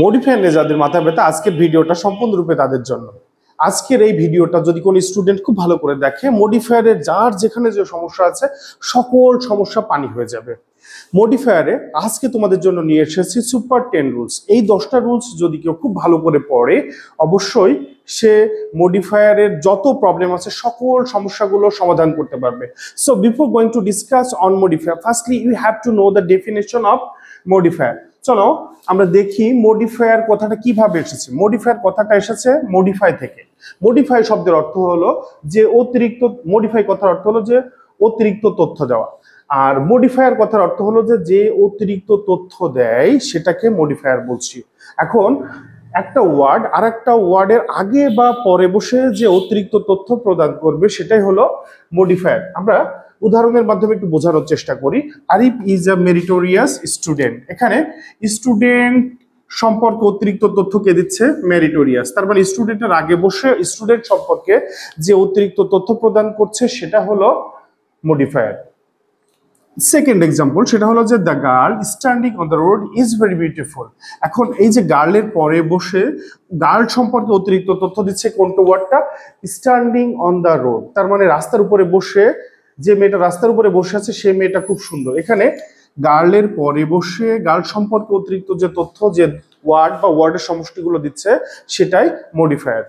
Modifier নিয়ে যাদের মাথা ব্যথা, আজকের ভিডিওটা সম্পূর্ণরূপে তাদের জন্য। আজকের এই ভিডিওটা যদি কোনো স্টুডেন্ট খুব ভালো করে দেখে, মডিফায়ারের যার যেখানে যে সমস্যা আছে সকল সমস্যা পানি হয়ে যাবে। মডিফায়ারে আজকে তোমাদের জন্য নিয়ে এসেছি সুপার 10 রুলস। এই 10টা রুলস যদি কেউ খুব ভালো করে পড়ে, অবশ্যই সে মডিফায়ারের যত প্রবলেম আছে সকল সমস্যাগুলো সমাধান করতে পারবে। So before going to discuss on modifier, firstly you have to know the definition of modifier. চলো আমরা দেখি মডিফায়ার কথাটা কিভাবে এসেছে। মডিফায়ার কথাটা এসেছে মডিফাই থেকে। মডিফাই শব্দের অর্থ হলো যে অতিরিক্ত, মডিফাই কথার অর্থ হলো যে অতিরিক্ত তথ্য দেওয়া, আর মডিফায়ার কথার অর্থ হলো যে অতিরিক্ত তথ্য দেয় সেটাকে মডিফায়ার বলছি। এখন একটা ওয়ার্ড আর একটা ওয়ার্ডের আগে বা পরে বসে যে অতিরিক্ত তথ্য প্রদান করবে সেটাই হলো মডিফায়ার। আমরা উদাহরণের মাধ্যমে একটু বোঝানোর চেষ্টা করি। Arif is a meritorious student. এখানে স্টুডেন্ট সম্পর্কে অতিরিক্ত তথ্য কে দিচ্ছে? মেরিটোরিয়াস। তার মানে স্টুডেন্টের আগে বসে স্টুডেন্ট সম্পর্কে যে অতিরিক্ত তথ্য প্রদান করছে সেটা হলো মডিফায়ার। সেকেন্ড এক্সাম্পল, সেটা হলো যে the girl standing on the road is very beautiful. এখন এই যে গার্লের পরে বসে গার্ল সম্পর্কে অতিরিক্ত তথ্য দিচ্ছে কোনটা ওয়ার্ডটা? Standing on the road. তার মানে রাস্তার উপরে বসে, যে মেয়েটা রাস্তার উপরে বসে আছে সে মেয়েটা খুব সুন্দর। এখানে গার্লের পরে বসে গার্ল সম্পর্কে অতিরিক্ত যে তথ্য, যে ওয়ার্ড বা ওয়ার্ডের সমষ্টিগুলো দিচ্ছে সেটাই মডিফায়ার।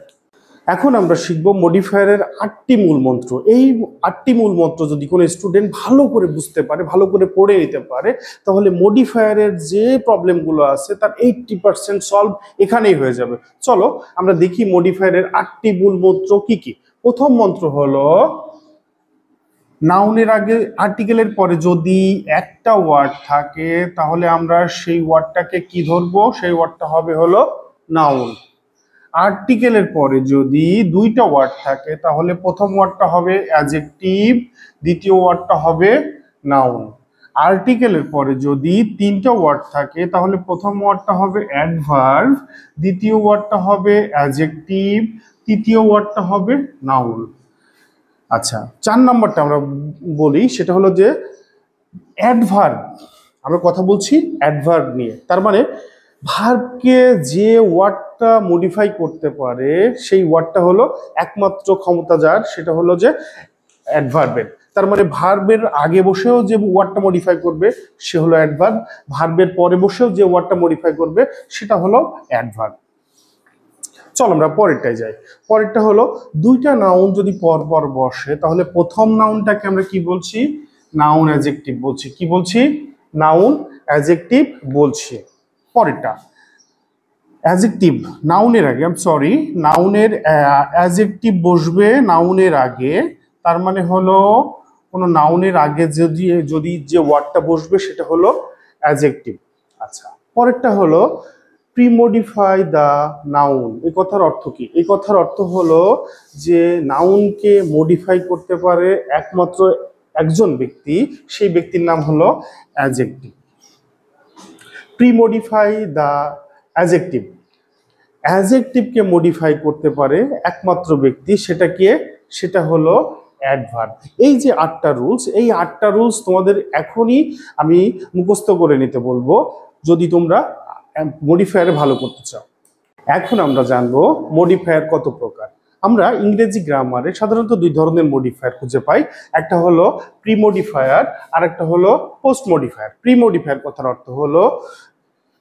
এখন আমরা শিখবো মডিফায়ারের 8টি মূল মন্ত্র। এই 8টি মূল মন্ত্র যদি কোনো স্টুডেন্ট ভালো করে বুঝতে পারে, ভালো করে পড়ে নিতে পারে, তাহলে মডিফায়ারের যে প্রবলেমগুলো আছে তার 80% সলভ এখানেই হয়ে যাবে। চলো আমরা দেখি মডিফায়ারের 8টি মূল মন্ত্র কি কি। প্রথম মন্ত্র হলো নাউনের আগে আর্টিকেলের পরে যদি একটা ওয়ার্ড থাকে তাহলে আমরা সেই ওয়ার্ডটাকে কি ধরবো? সেই ওয়ার্ডটা হবে হলো নাউন। আর্টিকেলের পরে যদি দুইটা ওয়ার্ড থাকে তাহলে প্রথম ওয়ার্ডটা হবে অ্যাডজেক্টিভ, দ্বিতীয় ওয়ার্ডটা হবে নাউন। আর্টিকেলের পরে যদি তিনটা ওয়ার্ড থাকে তাহলে প্রথম ওয়ার্ডটা হবে অ্যাডভার্ব, দ্বিতীয় ওয়ার্ডটা হবে অ্যাডজেক্টিভ, তৃতীয় ওয়ার্ডটা হবে নাউন। আচ্ছা, 4 নম্বরটা আমরা বলি, সেটা হলো যে অ্যাডভার্ব। আমরা কথা বলছি অ্যাডভার্ব নিয়ে। তার মানে ভার্বকে যে ওয়ার্ডটা মডিফাই করতে পারে সেই ওয়ার্ডটা হলো একমাত্র ক্ষমতা যার, সেটা হলো যে অ্যাডভার্বের। তার মানে ভার্বের আগে বসেও যে ওয়ার্ডটা মডিফাই করবে সে হলো অ্যাডভার্ব, ভার্বের পরে বসেও যে ওয়ার্ডটা মডিফাই করবে সেটা হলো অ্যাডভার্ব। চল আমরা পরেরটায় যাই। পরেরটা হলো দুইটা নাউন যদি পর পর বসে তাহলে প্রথম নাউনটাকে আমরা কি বলছি? নাউন অ্যাডজেক্টিভ বলছি। কি বলছি? নাউন অ্যাডজেক্টিভ বলছি। পরেরটা অ্যাডজেক্টিভ নাউনের আগে, সরি, নাউনের অ্যাডজেক্টিভ বসবে নাউনের আগে। তার মানে হলো কোনো নাউনের আগে যদি যদি যে ওয়ার্ডটা বসবে সেটা হলো অ্যাডজেক্টিভ। আচ্ছা, পরেরটা হলো প্রিমডিফাই দ্য নাউন। এই কথার অর্থ কি? এই কথার অর্থ হলো যে নাউনকে মডিফাই করতে পারে একমাত্র একজন ব্যক্তি, সেই ব্যক্তির নাম হলো অ্যাডজেক্টিভ। Premodify the adjective. অ্যাডজেক্টিভকে মডিফাই করতে পারে একমাত্র ব্যক্তি, সেটা কে? সেটা হলো অ্যাডভার্ব। এই যে 8টা রুলস, এই 8টা রুলস তোমাদের এখনই আমি মুখস্থ করে নিতে বলবো যদি তোমরা মডিফায়ারে ভালো করতে চাও। এখন আমরা জানবো মডিফায়ার কত প্রকার। আমরা ইংরেজি গ্রামারে সাধারণত 2 ধরনের মডিফায়ার খুঁজে পাই। একটা হলো প্রি মডিফায়ার আর একটা হলো পোস্ট মডিফায়ার। প্রি মডিফায়ার কথার অর্থ হলো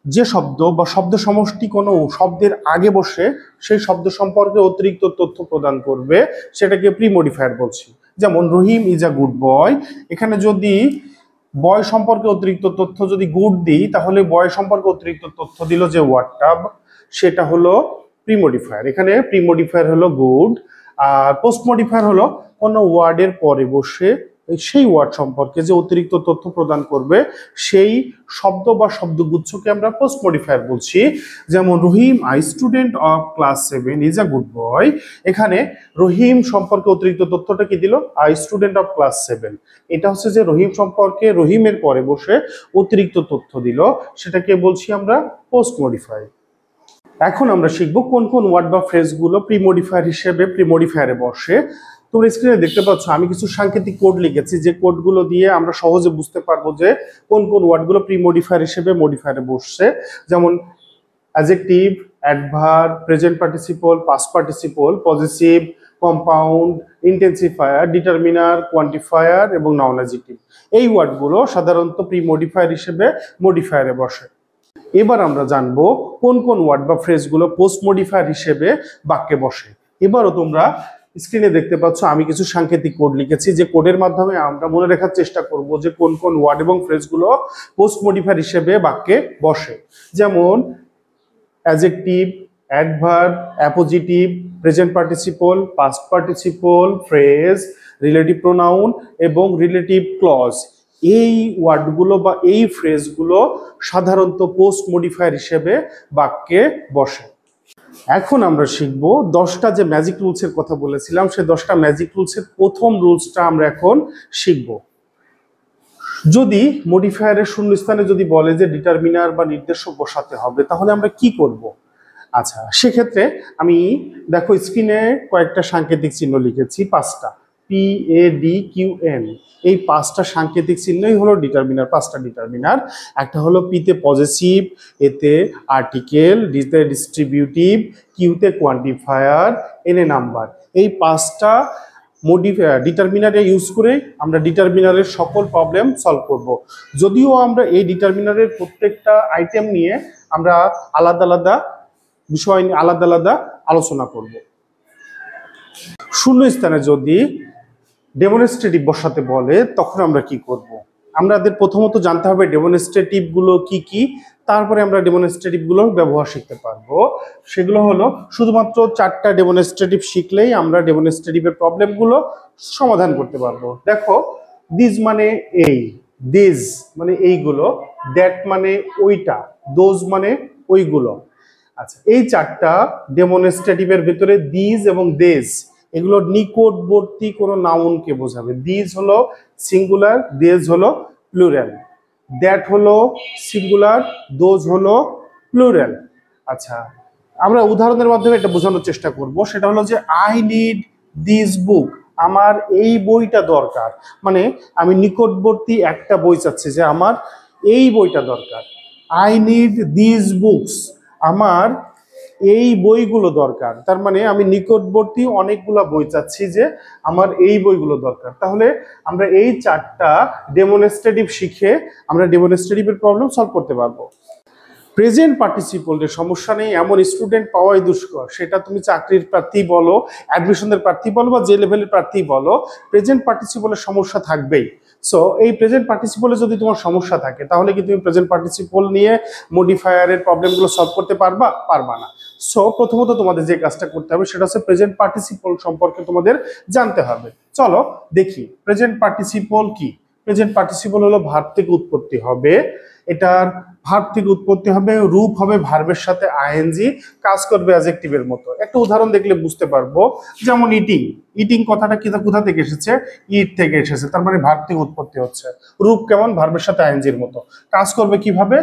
যে শব্দ বা শব্দ সমষ্টি কোনো শব্দের আগে বসে সেই শব্দ সম্পর্কে অতিরিক্ত তথ্য প্রদান করবে সেটাকে প্রি মডিফায়ার বলছি। যেমন রহিম ইজ আ গুড বয়। এখানে যদি বয় সম্পর্কে অতিরিক্ত তথ্য যদি গুড দিই তাহলে বয় সম্পর্কে অতিরিক্ত তথ্য দিল যে ওয়ার্ডটা, সেটা হলো প্রি মডিফায়ার। এখানে প্রি মডিফায়ার হলো গুড। আর পোস্ট মডিফায়ার হলো কোনো ওয়ার্ডের পরে বসে সেই ওয়ার্ড সম্পর্কে যে অতিরিক্ত তথ্য প্রদান করবে সেই শব্দ বা শব্দগুচ্ছকে আমরা পোস্ট মডিফায়ার বলছি। যেমন Rahim a student of class 7 is a good boy. এখানে রহিম সম্পর্কে অতিরিক্ত তথ্যটা কি দিল? A student of class 7। এটা হচ্ছে যে রহিম সম্পর্কে রহিমের পরে বসে অতিরিক্ত তথ্য দিল, সেটাকে বলছি আমরা পোস্ট মডিফাই। এখন আমরা শিখবো কোন কোন ওয়ার্ড বা ফ্রেজগুলো প্রি মডিফায়ার হিসেবে প্রি মডিফায়ারে বসে। তোমরা স্ক্রিনে দেখতে পাচ্ছ আমি কিছু সাংকেতিক কোড লিখেছি, যে কোডগুলো দিয়ে আমরা সহজে বুঝতে পারবো যে কোন কোন ওয়ার্ডগুলো প্রি মডিফায়ার হিসেবে মডিফায়ারে বসছে। যেমন adjective, adverb, present participle, past participle, positive, compound, intensifier, determiner, quantifier এবং নাউন অ্যাডজেক্টিভ। এই ওয়ার্ডগুলো সাধারণত প্রি মডিফায়ার হিসেবে মডিফায়ারে বসে। এবার আমরা জানবো কোন কোন ওয়ার্ড বা ফ্রেজগুলো পোস্ট মডিফায়ার হিসেবে বাক্যে বসে। এবারও তোমরা স্ক্রিনে দেখতে পাচ্ছ আমি কিছু সাংকেতিক কোড লিখেছি, যে কোডের মাধ্যমে আমরা মনে রাখার চেষ্টা করব যে কোন কোন ওয়ার্ড এবং ফ্রেজগুলো পোস্ট মডিফায়ার হিসেবে বাক্যে বসে। যেমন adjective, adverb, appositive, present participle, past participle, phrase, relative pronoun এবং রিলেটিভ ক্লজ। এই ওয়ার্ডগুলো বা এই ফ্রেজগুলো সাধারণত পোস্ট মডিফায়ার হিসেবে বাক্যে বসে। এখন আমরা শিখব 10টা যে ম্যাজিক রুলসের কথা বলেছিলাম, সেই 10টা ম্যাজিক রুলসের প্রথম রুলসটা আমরা এখন শিখব। যদি মডিফায়ারের শূন্যস্থানে যদি বলে যে ডিটারমিনার বা নির্দেশক বসাতে হবে, তাহলে আমরা কি করব? আচ্ছা, সেক্ষেত্রে আমি দেখো স্ক্রিনে কয়েকটা সাংকেতিক চিহ্ন লিখেছি, 5টা, PADQN। এই 5টা সাংকেতিক চিহ্নই হলো ডিটারমিনার, 5টা ডিটারমিনার। একটা হলো পিতে পজিটিভ, এতে আর্টিকেল, ডিতে ডিস্ট্রিবিউটিভ, কিউতে কোয়ান্টিফায়ার, এনে নাম্বার। এই 5টা ডিটারমিনারে ইউজ করে আমরা ডিটারমিনারের সকল প্রবলেম সলভ করব। যদিও আমরা এই ডিটারমিনারের প্রত্যেকটা আইটেম নিয়ে আমরা আলাদা আলাদা বিষয় নিয়ে আলাদা আলাদা আলোচনা করব। শূন্যস্থানে যদি ডেমনস্ট্রেটিভ বসাতে বলে তখন আমরা কি করব? আমাদের প্রথমত জানতে হবে ডেমনস্ট্রেটিভ গুলো কি কি, তারপরে আমরা ডেমনস্ট্রেটিভ গুলোর ব্যবহার শিখতে পারবো। সেগুলো হলো শুধুমাত্র 4টা ডেমনস্ট্রেটিভ শিখলেই আমরা ডেমনস্ট্রেটিভের প্রবলেমগুলো সমাধান করতে পারবো। দেখো, দিস মানে এই, দিস মানে এইগুলো, দ্যাট মানে ওইটা, দোজ মানে ওইগুলো। আচ্ছা, এই 4টা ডেমনস্ট্রেটিভের ভিতরে দিস এবং দেস এগুলো নিকটবর্তী কোনো নাউনকে বোঝাবে। দিস হলো সিঙ্গুলার, দেস হলো প্লুরাল, দ্যাট হলো সিঙ্গুলার, দোজ হলো প্লুরাল। আচ্ছা, আমরা উদাহরণের মাধ্যমে এটা বোঝানোর চেষ্টা করব। সেটা হলো যে আই নিড দিস বুক, আমার এই বইটা দরকার। মানে আমি নিকটবর্তী একটা বই চাচ্ছি, যে আমার এই বইটা দরকার। আই নিড দিস বুকস, আমার এই বইগুলো দরকার। তার মানে আমি নিকটবর্তী অনেকগুলো বই চাচ্ছি, যে আমার এই বইগুলো দরকার। তাহলে আমরা এই 4টা ডেমনস্ট্রেটিভ শিখে আমরা ডেমনস্ট্রেটিভের প্রবলেম সলভ করতে পারবো। প্রেজেন্ট পার্টিসিপলের সমস্যা নেই এমন স্টুডেন্ট পাওয়াই দুষ্কর। সেটা তুমি চাকরির প্রার্থী বলো, অ্যাডমিশনের প্রার্থী বলো বা যে লেভেলের প্রার্থী বলো, প্রেজেন্ট পার্টিসিপলের সমস্যা থাকবেই। সো এই প্রেজেন্ট পার্টিসিপলে যদি তোমার সমস্যা থাকে, তাহলে কি তুমি প্রেজেন্ট পার্টিসিপল নিয়ে মডিফায়ারের প্রবলেমগুলো সলভ করতে পারবা না। সো প্রথমত তোমাদের যে কাজটা করতে হবে সেটা হচ্ছে প্রেজেন্ট পার্টিসিপল সম্পর্কে তোমাদের জানতে হবে। চলো দেখি প্রেজেন্ট পার্টিসিপল কি। প্রেজেন্ট পার্টিসিপল হলো ভার্ব থেকে উৎপত্তি হবে। এটার ভার্ব থেকে উৎপত্তি হবে, রূপ হবে ভার্বের সাথে আইএনজি, কাজ করবে অ্যাডজেক্টিভের মতো। একটা উদাহরণ দেখলে বুঝতে পারবো। যেমন ইটিং, ইটিং কথাটা কোথা থেকে এসেছে? ইট থেকে এসেছে, তার মানে ভার্ব থেকে উৎপত্তি হচ্ছে। রূপ কেমন? ভার্বের সাথে আইএনজির মতো। কাজ করবে কিভাবে?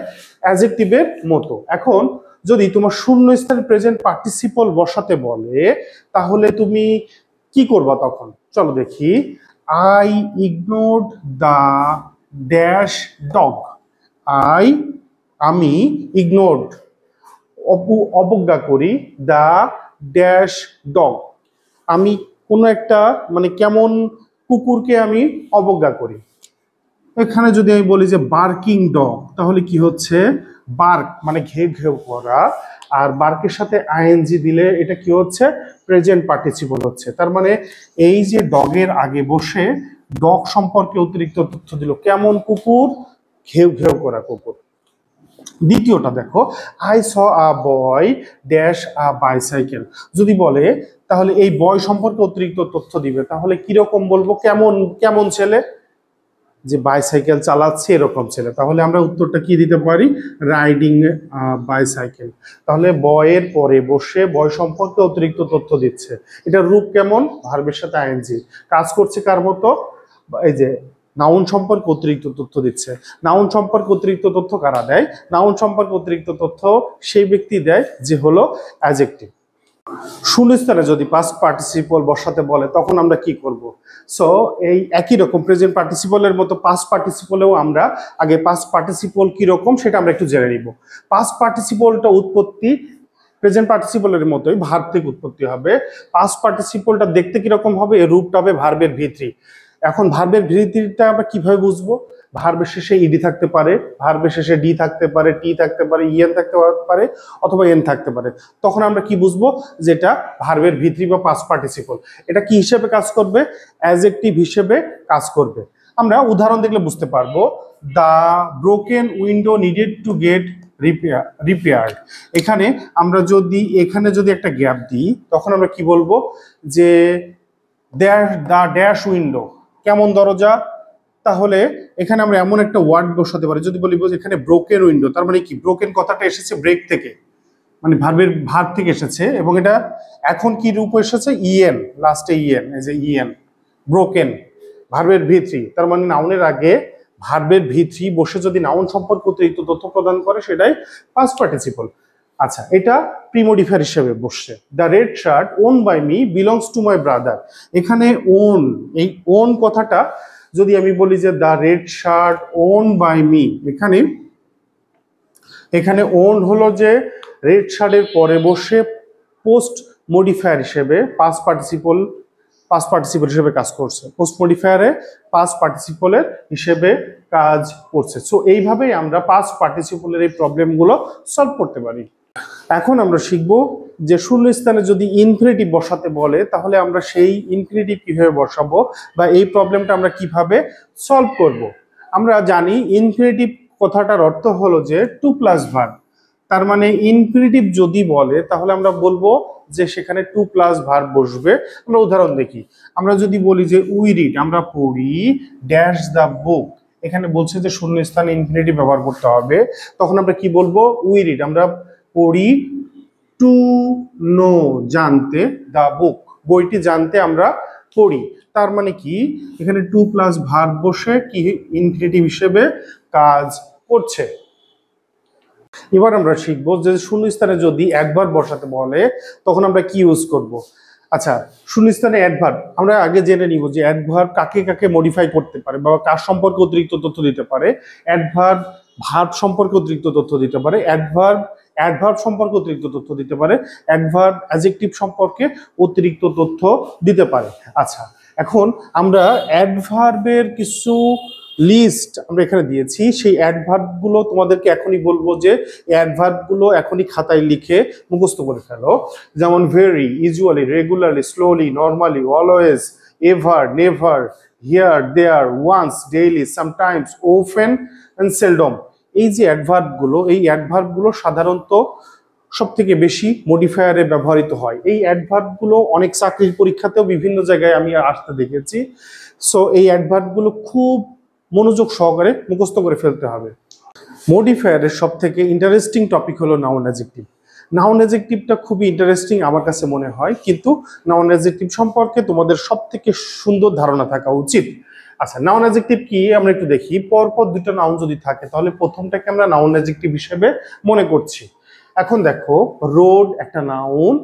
অ্যাডজেক্টিভের মতো। এখন যদি তোমার শূন্যস্থানে প্রেজেন্ট পার্টিসিপল বসাতে বলে, তাহলে তুমি কি করবা তখন? চলো দেখি। I ignored the dash dog. আমি ইগনোরড অবজ্ঞা করি দ্য ড্যাশ ডগ। আমি কোনো একটা মানে কেমন কুকুরকে আমি অবজ্ঞা করি। এখানে যদি আমি বলি যে বার্কিং ডগ, তাহলে কি হচ্ছে? বার্ক মানে ঘেউ ঘেউ করা, আর বার্কের সাথে আইএনজি দিলে এটা কি হচ্ছে? প্রেজেন্ট পার্টিসিপল হচ্ছে। তার মানে এই যে ডগের আগে বসে ডগ সম্পর্কে অতিরিক্ত তথ্য দিল, কেমন কুকুর? ঘেউ ঘেউ করা কুকুর। দ্বিতীয়টা দেখো, I saw a boy dash a bicycle. যদি বলে তাহলে এই বয় সম্পর্কে অতিরিক্ত তথ্য দিবে, তাহলে কিরকম বলবো? কেমন কেমন ছেলে? যে বাইসাইকেল চালাচ্ছে এরকম ছেলে। তাহলে আমরা উত্তরটা কি দিতে পারি? Riding bicycle. তাহলে বয়ের পরে বসে বয় সম্পর্কে অতিরিক্ত তথ্য দিচ্ছে। এটার রূপ কেমন? ভার্বের সাথে আইএনজি। কাজ করছে কার মতো? এই যে নাউন সম্পর্কে অতিরিক্ত তথ্য দিচ্ছে। নাউন সম্পর্কে অতিরিক্ত তথ্য কারা দেয়? নাউন সম্পর্কে অতিরিক্ত তথ্য সেই ব্যক্তি দেয় যে হলো অ্যাডজেক্টিভ। শূন্যস্থানে যদি পাস্ট পার্টিসিপল বসাতে বলে তখন আমরা কি করব? সো এই একই রকম প্রেজেন্ট পার্টিসিপলের মতো পাস্ট পার্টিসিপলেও আমরা আগে পাস্ট পার্টিসিপল কি রকম সেটা আমরা একটু জেনে নিব। পাস্ট পার্টিসিপলটা উৎপত্তি প্রেজেন্ট পার্টিসিপলের মতোই ভার্ব থেকে উৎপত্তি হবে। পাস্ট পার্টিসিপলটা দেখতে কিরকম হবে? এর রূপটা হবে ভার্বের ভিত্তি। এখন ভার্বের ভিত্তিটা আমরা কিভাবে বুঝবো? ভার্বের শেষে ইডি থাকতে পারে, ভার্বের শেষে ডি থাকতে পারে, টি থাকতে পারে, ইএন থাকতে পারে, অথবা এন থাকতে পারে। তখন আমরা কি বুঝবো? যেটা ভার্বের ভিত্তি বা পাস্ট পার্টিসিপল। এটা কি হিসেবে কাজ করবে? অ্যাডজেক্টিভ হিসেবে কাজ করবে। আমরা উদাহরণ দেখলে বুঝতে পারবো। The broken window needed to get repaired. এখানে আমরা যদি একটা গ্যাপ দিই তখন আমরা কি বলবো? যে দ্য ড্যাশ উইন্ডো, কেমন দরজা। তাহলে এখানে আমরা এমন একটা ওয়ার্ড বসাতে পারি, যদি বলি এখানে ব্রোকেন উইন্ডো, তার মানে কি? ব্রোকেন কথাটা এসেছে ব্রেক থেকে, মানে ভার্ব থেকে এসেছে, এবং এটা এখন কি রূপ এসেছে? ইএন, লাস্টে ইএন, এই যে ইএন, ব্রোকেন ভার্বের ভিত্তি। তার মানে নাউনের আগে ভার্বের ভিত্তি বসে যদি নাউন সম্পর্কে অতিরিক্ত তথ্য প্রদান করে সেটাই পাস্ট পার্টিসিপল। আচ্ছা, এটা প্রিমোডিফায়ার হিসেবে বসছে। The red shirt own by me belongs to my brother. এখানে ওন, এই ওন কথাটা যদি আমি বলি যে the red shirt own by me, এখানে ওন হলো যে রেড শার্টের পরে বসে পোস্ট মডিফায়ার হিসেবে পাস্ট পার্টিসিপল হিসেবে কাজ করছে। পোস্ট মডিফায়ারে পাস্ট পার্টিসিপলের হিসেবে কাজ করছে। সো এইভাবেই আমরা পাস্ট পার্টিসিপলের এই প্রবলেমগুলো সলভ করতে পারি। এখন আমরা শিখব যে শূন্যস্থানে যদি ইনফিনিটিভ বসাতে বলে তাহলে আমরা সেই ইনফিনিটিভ কিভাবে বসাবো বা এই প্রবলেমটা আমরা কিভাবে সলভ করব। আমরা জানি ইনফিনিটিভ কথাটার অর্থ হলো যে টু প্লাস ভার্ব। তার মানে ইনফিনিটিভ যদি বলে তাহলে আমরা বলবো যে সেখানে টু প্লাস ভার্ব বসবে। আমরা উদাহরণ দেখি। আমরা যদি বলি যে উই রিড, আমরা পড়ি, ড্যাশ দ্য বুক, এখানে বলছে যে শূন্যস্থানে ইনফিনিটিভ ব্যবহার করতে হবে। তখন আমরা কি বলবো? উই রিড, আমরা পড়ি, টু নো, জানতে, দ্য বুক, বইটি জানতে আমরা পড়ি। তার মানে কি? এখানে টু প্লাস ভার্ব বসে কি ইনফিনিটিভ হিসেবে কাজ করছে। এবার আমরা শিখবো যে শূন্যস্থানে যদি অ্যাডভার্ব বসাতে বলে তখন আমরা কি ইউজ করব। আচ্ছা, শূন্যস্থানে অ্যাডভার্ব আমরা আগে জেনে নিব যে অ্যাডভার্ব কাকে কাকে মডিফাই করতে পারে বা কার সম্পর্কে অতিরিক্ত তথ্য দিতে পারে। অ্যাডভার্ব ভার্ব সম্পর্কে অতিরিক্ত তথ্য দিতে পারে, অ্যাডভার্ব সম্পর্কে অতিরিক্ত তথ্য দিতে পারে, অ্যাডভার্ব অ্যাডজেক্টিভ সম্পর্কে অতিরিক্ত তথ্য দিতে পারে। আচ্ছা, এখন আমরা অ্যাডভার্বের কিছু লিস্ট আমরা এখানে দিয়েছি। সেই অ্যাডভার্বগুলো তোমাদেরকে এখনই বলবো যে অ্যাডভার্বগুলো এখনই খাতায় লিখে মুখস্থ করে ফেলো। যেমন very, usually, regularly, slowly, normally, always, ever, never, here, there, once, daily, sometimes, often and seldom. এই যে অ্যাডভার্বগুলো, এই অ্যাডভার্বগুলো সাধারণত সব থেকে বেশি মডিফায়ারে ব্যবহৃত হয়। এই অ্যাডভার্বগুলো অনেক চাকরির পরীক্ষাতেও বিভিন্ন জায়গায় আমি আসতে দেখেছি। সো এই অ্যাডভার্বগুলো খুব মনোযোগ সহকারে মুখস্থ করে ফেলতে হবে। মডিফায়ারের সব থেকে ইন্টারেস্টিং টপিক হলো নাউন অ্যাডজেক্টিভ। নাউন অ্যাডজেক্টিভটা খুবই ইন্টারেস্টিং আমার কাছে মনে হয়, কিন্তু নাউন অ্যাডজেক্টিভ সম্পর্কে তোমাদের সব থেকে সুন্দর ধারণা থাকা উচিত। আচ্ছা, নাউন অ্যাডজেক্টিভ কি আমরা একটু দেখি। পরপর দুটো নাউন যদি থাকে তাহলে প্রথমটাকে আমরা নাউন অ্যাডজেক্টিভ হিসেবে মনে করছি। এখন দেখো, রোড একটা নাউন,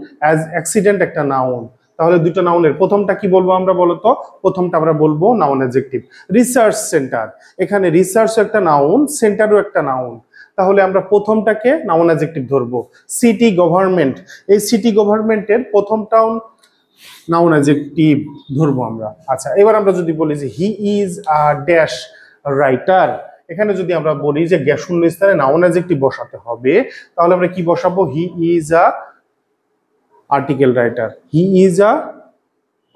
অ্যাক্সিডেন্ট একটা নাউন। তাহলে দুটো নাউনের প্রথমটা কি বলবো আমরা? বলতো প্রথমটা আমরা বলবো নাউন অ্যাডজেক্টিভ। রিসার্চ সেন্টার, এখানে রিসার্চ একটা নাউন, সেন্টারও একটা নাউন, তাহলে আমরা প্রথমটাকে নাউন অ্যাডজেক্টিভ ধরবো। সিটি গভর্নমেন্ট, এই সিটি গভর্নমেন্টের প্রথমটাও নাউন অ্যাডজেক্টিভ ধরবো আমরা। আচ্ছা, এবার আমরা যদি বলি যে he is a dash writer, এখানে যদি আমরা বলি যে শূন্যস্থানে নাউন অ্যাডজেক্টিভ বসাতে হবে তাহলে আমরা কি বসাবো? He is a article writer, he is a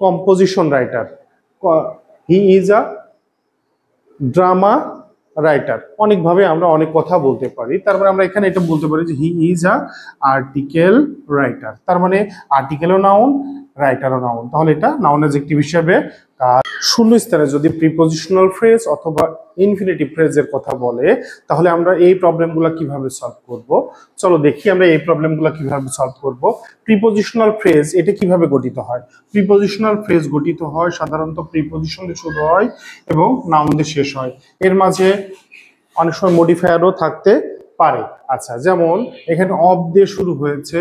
composition writer, he is a drama writer. অনেকভাবে আমরা অনেক কথা বলতে পারি। তারপরে আমরা এখানে এটা বলতে পারি যে he is a article writer. তার মানে আর্টিকেলও নাউন, রাইটারও নাউন। তাহলে এটা নাউন অ্যাডজেক্টিভ হিসেবে কাজ। শূন্যস্থানে যদি প্রিপজিশনাল ফ্রেজ অথবা ইনফিনিটিভ ফ্রেজের কথা বলে তাহলে আমরা এই প্রবলেমগুলো কিভাবে সলভ করব। চলো দেখি আমরা এই প্রবলেমগুলো কিভাবে সলভ করব। প্রিপজিশনাল ফ্রেজ এটা কিভাবে গঠিত হয়? প্রিপজিশনাল ফ্রেজ গঠিত হয় সাধারণত প্রিপজিশন দিয়ে শুরু হয় এবং নাউন দিয়ে শেষ হয়। এর মাঝে অনেক সময় মডিফায়ারও থাকতে পারে। আচ্ছা, যেমন এখানে অফ দিয়ে শুরু হয়েছে,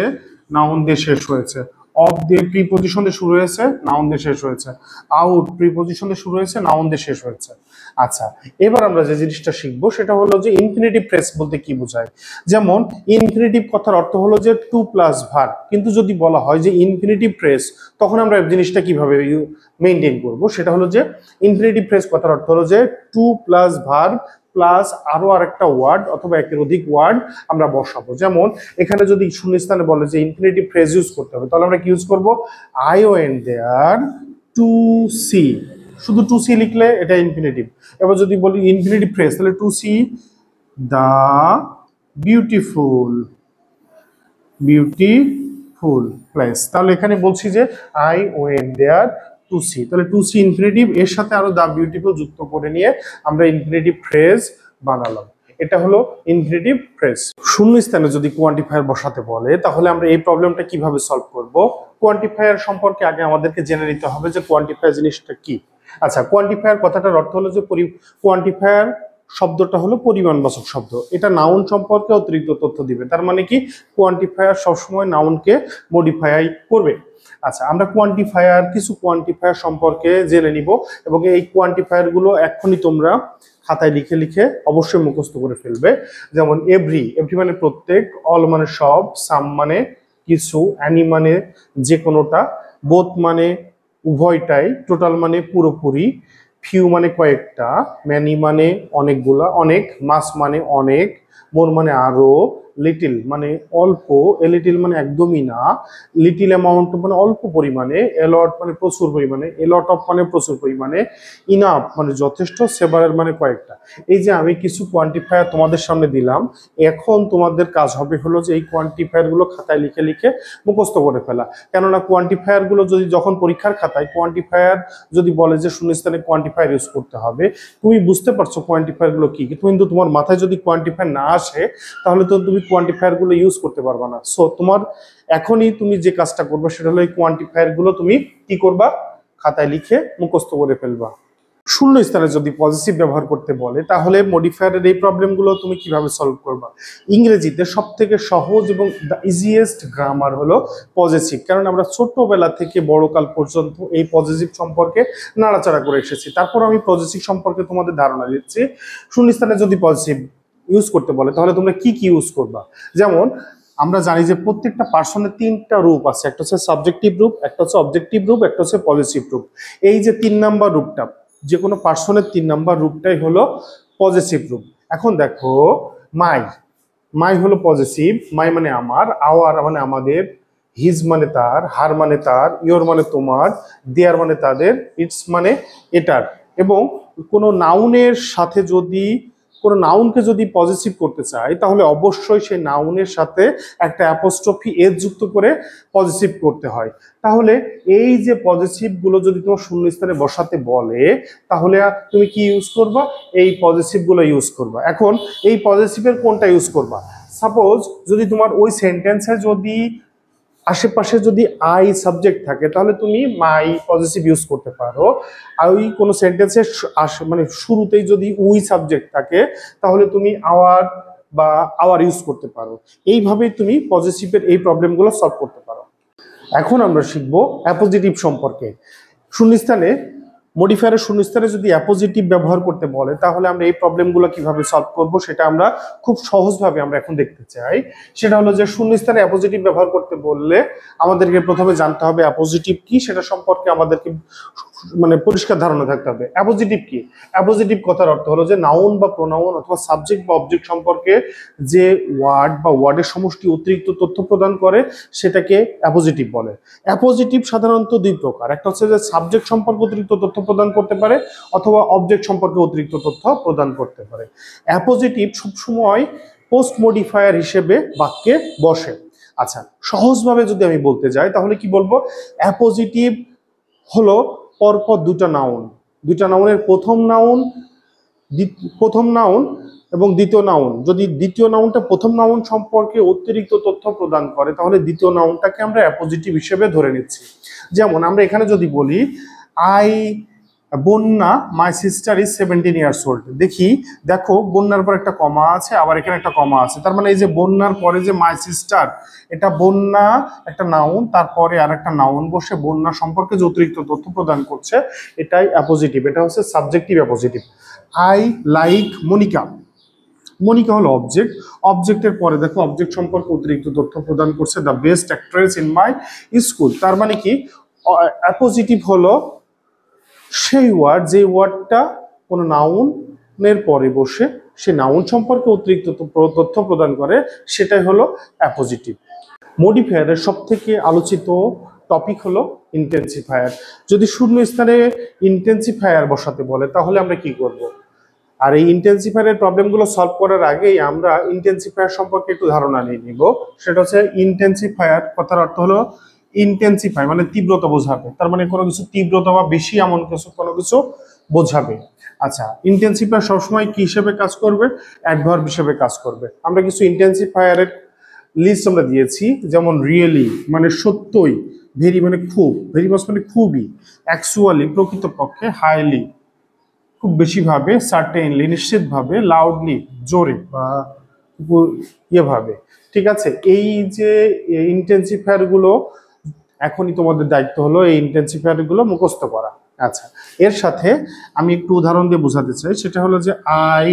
নাউন দিয়ে শেষ হয়েছে। অফ দিয়ে প্রিপজিশন দিয়ে শুরু হয়েছে, নাউন দিয়ে শেষ হয়েছে। আউট প্রিপজিশন দিয়ে শুরু হয়েছে, নাউন দিয়ে শেষ হয়েছে। আচ্ছা, এবার আমরা যে জিনিসটা শিখবো সেটা হলো যে ইনফিনিটিভ ফ্রেজ বলতে কি বোঝায়। যেমন ইনফিনিটিভ কথার অর্থ হলো যে টু প্লাস ভার্ব, কিন্তু যদি বলা হয় যে ইনফিনিটিভ ফ্রেজ, তখন আমরা জিনিসটা কিভাবে মেনটেন করবো, সেটা হলো যে ইনফিনিটিভ ফ্রেজ কথার অর্থ হলো যে টু প্লাস ভার্ব প্লাস আরো আরেকটা ওয়ার্ড অথবা একের অধিক ওয়ার্ড আমরা বসাবো। যেমন এখানে যদি শূন্যস্থানে বলে যে ইনফিনিটিভ ফ্রেজ ইউজ করতে হবে, তাহলে আমরা কি ইউজ করবো, I went there to see. শুধু টু সি লিখলে এটা ইনফিনিটিভ। এবার যদি বলি ইনফিনিটিভ ফ্রেজ, তাহলে to see the beautiful place. তাহলে এখানে বলছি যে I went there to see, তাহলে টু সি ইনফিনিটিভ, এর সাথে আরো দ্য বিউটিফুল যুক্ত করে নিয়ে আমরা ইনফিনিটিভ ফ্রেজ বানালাম। এটা হলো ইনফিনিটিভ ফ্রেজ। শূন্যস্থানে যদি কোয়ান্টিফায়ার বসাতে বলে, তাহলে আমরা এই প্রবলেমটা কিভাবে সলভ করব। কোয়ান্টিফায়ার সম্পর্কে আগে আমাদেরকে জেনে নিতে হবে যে কোয়ান্টিফায়ার জিনিসটা কি। আচ্ছা, কোয়ান্টিফায়ার কথাটার অর্থ হলো যে কোয়ান্টিফায়ার শব্দটা হলো পরিমাণবাচক শব্দ, এটা নাউন সম্পর্কে অতিরিক্ত তথ্য দিবে। তার মানে কি, কোয়ান্টিফায়ার সবসময় নাউনকে মডিফাই করবে। আচ্ছা, আমরা কিছু কোয়ান্টিফায়ার সম্পর্কে জেনে নিব, এবং এই কোয়ান্টিফায়ার গুলো এখনই তোমরা খাতায় লিখে লিখে অবশ্যই মুখস্থ করে ফেলবে। যেমন এভরি মানে প্রত্যেক, অল মানে সব, সাম মানে কিছু, অ্যানি মানে যে কোনোটা, বোথ মানে উভয়টাই, টোটাল মানে পুরোপুরি, ফিউ মানে কয়েকটা, ম্যানি মানে অনেকগুলা, অনেক, মাস মানে অনেক, মোর মানে আরো, লিটিল মানে অল্প, এ লিটিল মানে একদমই না, লিটিল অ্যামাউন্ট মানে অল্প পরিমাণে, এলট মানে প্রচুর পরিমাণে, এলট অফ মানে প্রচুর পরিমাণে, ইনাফ মানে যথেষ্ট, সেভারেল মানে কয়েকটা। এই যে আমি কিছু কোয়ান্টিফায়ার তোমাদের সামনে দিলাম, এখন তোমাদের কাজ হবে হলো যে এই কোয়ান্টিফায়ার গুলো খাতায় লিখে লিখে মুখস্থ করে ফেলা। কেননা কোয়ান্টিফায়ার গুলো যদি যখন পরীক্ষার খাতায় কোয়ান্টিফায়ার যদি বলে যে শূন্যস্থানে কোয়ান্টিফায়ার ইউজ করতে হবে, তুমি বুঝতে পারছো কোয়ান্টিফায়ার গুলো কি, কিন্তু তোমার মাথায় যদি কোয়ান্টিফায়ার না আসে, তাহলে তো তুমি কোয়ান্টিফায়ার গুলো ইউজ করতে পারবা না। সো তোমার এখনই তুমি যে কাজটা করবে সেটা হলো এই কোয়ান্টিফায়ার গুলো তুমি কি করবা, খাতায় লিখে মুখস্থ করে ফেলবা। শূন্যস্থানে যদি পজিটিভ ব্যবহার করতে বলে, তাহলে মডিফায়ারের এই প্রবলেমগুলো তুমি কিভাবে সলভ করবা। ইংরেজিতে সব থেকে সহজ এবং দ্য ইজিয়েস্ট গ্রামার হলো পজিটিভ, কারণ আমরা ছোটবেলা থেকে বড়কাল পর্যন্ত এই পজিটিভ সম্পর্কে নাড়াচাড়া করে এসেছি। তারপর আমি পজিটিভ সম্পর্কে তোমাদের ধারণা দিচ্ছি। শূন্যস্থানে যদি পজিটিভ ইউজ করতে বলে, তাহলে তোমরা কি কি ইউজ করবা। যেমন আমরা জানি যে প্রত্যেকটা পার্সনের তিনটা রূপ আছে, একটা হচ্ছে সাবজেক্টিভ রূপ, একটা হচ্ছে অবজেক্টিভ রূপ, একটা হচ্ছে পজিটিভ রূপ। এই যে 3 নাম্বার রূপটা, যে কোনো পার্সনের 3 নাম্বার রূপটাই হলো পজিটিভ রূপ। এখন দেখো, মাই হলো পজিটিভ, মাই মানে আমার, আওয়ার মানে আমাদের, হিজ মানে তার, হার মানে তার, ইয়োর মানে তোমার, দেয়ার মানে তাদের, ইটস মানে এটার। এবং কোনো নাউনের সাথে যদি কোনো নাউনকে যদি পজিটিভ করতে চাই, তাহলে অবশ্যই সেই নাউনের সাথে একটা অ্যাপোস্ট্রফি এস যুক্ত করে পজিটিভ করতে হয়। তাহলে এই যে পজিটিভ গুলো যদি তোমার শূন্যস্থানে বসাতে বলে, তাহলে তুমি কি ইউজ করবা, এই পজিটিভ গুলো ইউজ করবা। এখন এই পজিটিভের কোনটা ইউজ করবা। সাপোজ যদি তোমার ওই সেন্টেন্সে যদি আশেপাশে যদি আই সাবজেক্ট থাকে, তাহলে তুমি মাই পজিটিভ ইউজ করতে পারো। আর ওই কোনো সেন্টেন্সের মানে শুরুতেই যদি উই সাবজেক্ট থাকে, তাহলে তুমি আওয়ার ইউজ করতে পারো। এইভাবেই তুমি পজিটিভের এই প্রবলেমগুলো সলভ করতে পারো। এখন আমরা শিখবো অ্যাপোজিটিভ সম্পর্কে। শূন্যস্থানে মডিফায়ারের শূন্যস্থানে যদি অ্যাপোজিটিভ ব্যবহার করতে বলে, তাহলে আমরা এই প্রবলেমগুলো কিভাবে সলভ করব সেটা আমরা খুব সহজভাবে আমরা এখন দেখতে চাই। সেটা হলো যে শূন্যস্থানে অ্যাপোজিটিভ ব্যবহার করতে বললে আমাদেরকে প্রথমে জানতে হবে অ্যাপোজিটিভ কি, সেটা সম্পর্কে আমাদেরকে মানে পরিষ্কার ধারণা থাকতে হবে। অ্যাপোজিটিভ কি, অ্যাপোজিটিভ কথার অর্থ হলো যে নাউন বা প্রোনাউন অথবা সাবজেক্ট বা অবজেক্ট সম্পর্কে যে ওয়ার্ড বা ওয়ার্ডের সমষ্টি অতিরিক্ত তথ্য প্রদান করে, সেটাকে অ্যাপোজিটিভ বলে। অ্যাপোজিটিভ সাধারণত দুই প্রকার, একটা হচ্ছে যে সাবজেক্ট সম্পর্কে অতিরিক্ত তথ্য প্রদান করতে পারে, অথবা অবজেক্ট সম্পর্কে অতিরিক্ত তথ্য প্রদান করতে পারে। অ্যাপোজিটিভ সবসময় পোস্ট মডিফায়ার হিসেবে বাক্যে বসে। আচ্ছা, সহজভাবে যদি আমি বলতে যাই, তাহলে কি বলবো, অ্যাপোজিটিভ হলো পরপর দুটা নাউনের প্রথম নাউন এবং দ্বিতীয় নাউন, যদি দ্বিতীয় নাউনটা প্রথম নাউন সম্পর্কে অতিরিক্ত তথ্য প্রদান করে, তাহলে দ্বিতীয় নাউনটাকে আমরা অ্যাপোজিটিভ হিসেবে ধরে নিচ্ছি। যেমন আমরা এখানে যদি বলি আই বন্যা my sister is 17 years old. দেখো বন্যার পর একটা কমা আছে, আবার এখানে একটা কমা আছে, তার মানে এই যে বন্যার পরে যে মাই সিস্টার, এটা বন্যা একটা নাউন, তারপরে আর একটা নাউন বসে বন্যা সম্পর্কে যে অতিরিক্ত তথ্য প্রদান করছে এটাই অ্যাপোজিটিভ, এটা হচ্ছে subjective appositive. I like Monica, Monica হলো অবজেক্ট, অবজেক্টের পরে দেখো অবজেক্ট সম্পর্কে অতিরিক্ত তথ্য প্রদান করছে the best actress in my school. তার মানে কি অ্যাপোজিটিভ হলো সেই ওয়ার্ড যে ওয়ার্ডটা কোনো নাউনের পরে বসে সে নাউন সম্পর্কে অতিরিক্ত তথ্য প্রদান করে, সেটাই হলো অ্যাপোজিটিভ। মডিফায়ারের সব থেকে আলোচিত টপিক হলো ইন্টেন্সিফায়ার। যদি শূন্য স্থানে ইন্টেন্সিফায়ার বসাতে বলে তাহলে আমরা কি করব? আর এই ইন্টেন্সিফায়ারের প্রবলেমগুলো সলভ করার আগেই আমরা ইন্টেন্সিফায়ার সম্পর্কে একটু ধারণা নিয়ে নিব। সেটা হচ্ছে ইন্টেন্সিফায়ার কথার অর্থ হলো ইন্টেন্সিফাই মানে তীব্রতা বোঝাবে, তার মানে কোনো কিছু তীব্রতা বা বেশি এমন কিছু কোনো কিছু বোঝাবে। আচ্ছা, ইন্টেন্সিফায়ার সবসময় কি হিসেবে কাজ করবে? অ্যাডভার্ব হিসেবে কাজ করবে। আমরা কিছু ইন্টেন্সিফায়ারের লিস্ট আমরা দিয়েছি, যেমন রিয়েলি মানে সত্যই, ভেরি মানে খুব, ভেরি মাস মানে খুবই, অ্যাকচুয়ালি প্রকৃতপক্ষে, হাইলি খুব বেশিভাবে, সার্টেনলি নিশ্চিতভাবে, লাউডলি জোরে বা ইয়েভাবে। ঠিক আছে, এই যে ইন্টেন্সিফায়ার গুলো এখনই তোমাদের দায়িত্ব হলো এই ইন্টেন্সিফায়ার গুলো মুখস্থ করা। আচ্ছা, এর সাথে আমি একটু উদাহরণ দিয়ে বোঝাতে চাই, সেটা হলো যে আই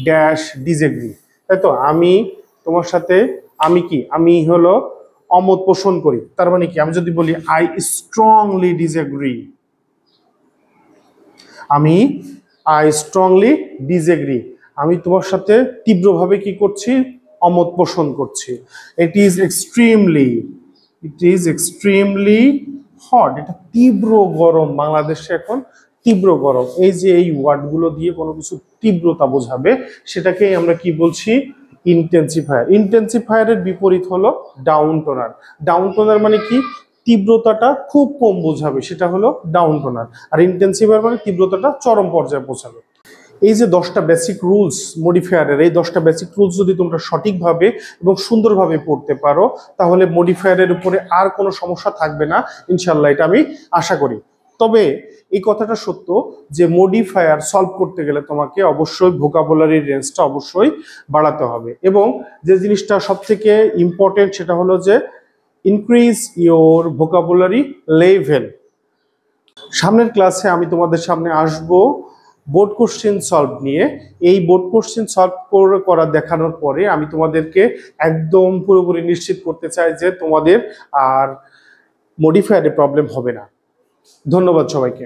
ড্যাশ ডিসএগ্রি, তাই তো? আমি তোমার সাথে, আমি হলো অমত পোষণ করি, তার মানে কি? আমি যদি বলি I strongly disagree, I strongly disagree, আমি তোমার সাথে তীব্রভাবে কি করছি? অমত পোষণ করছি। ইট ইজ এক্সট্রিমলি হট, এটা তীব্র গরম, বাংলাদেশে এখন তীব্র গরম। এই যে এই ওয়ার্ডগুলো দিয়ে কোনো কিছু তীব্রতা বোঝাবে সেটাকে আমরা কি বলছি? ইন্টেন্সিফায়ার। ইন্টেন্সিফায়ারের বিপরীত হলো ডাউন টোনার। ডাউন টোনার মানে কি? তীব্রতাটা খুব কম বোঝাবে, সেটা হলো ডাউন টোনার। আর ইন্টেন্সিফায়ার মানে তীব্রতাটা চরম পর্যায়ে পৌঁছাবে। এই যে 10টা বেসিক রুলস মডিফায়ারের, এই 10টা বেসিক রুলস যদি তোমরা সঠিকভাবে এবং সুন্দরভাবে পড়তে পারো তাহলে মডিফায়ারের উপরে আর কোনো সমস্যা থাকবে না ইনশাল্লাহ, এটা আমি আশা করি। তবে এই কথাটা সত্য যে মডিফায়ার সলভ করতে গেলে তোমাকে অবশ্যই ভোকাবুলারির রেঞ্জটা অবশ্যই বাড়াতে হবে, এবং যে জিনিসটা সব থেকে ইম্পর্টেন্ট সেটা হলো যে ইনক্রিজ ইয়োর ভোকাবুলারি লেভেল। সামনের ক্লাসে আমি তোমাদের সামনে আসবো বোর্ড কোশ্চেন সলভ নিয়ে। এই বোর্ড কোশ্চেন সলভ করা দেখানোর পরে আমি তোমাদেরকে একদম পুরোপুরি নিশ্চিত করতে চাই যে তোমাদের আর মডিফায়ারে প্রবলেম হবে না। ধন্যবাদ সবাইকে।